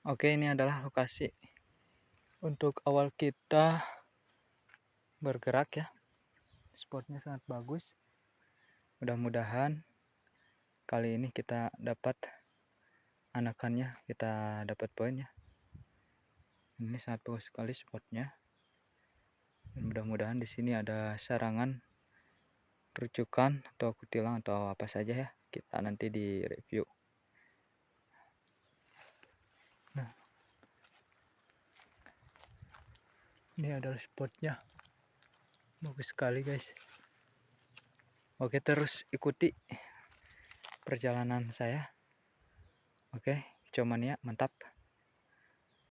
Oke, ini adalah lokasi untuk awal kita bergerak ya. Spotnya sangat bagus. Mudah-mudahan kali ini kita dapat anakannya, kita dapat poin ya. Ini sangat bagus sekali spotnya. Dan mudah-mudahan di sini ada sarangan, rujukan atau kutilang atau apa saja ya. Kita nanti di review. Nah, ini adalah spotnya. Bagus sekali guys. Oke, terus ikuti perjalanan saya. Oke, cuman ya, mantap.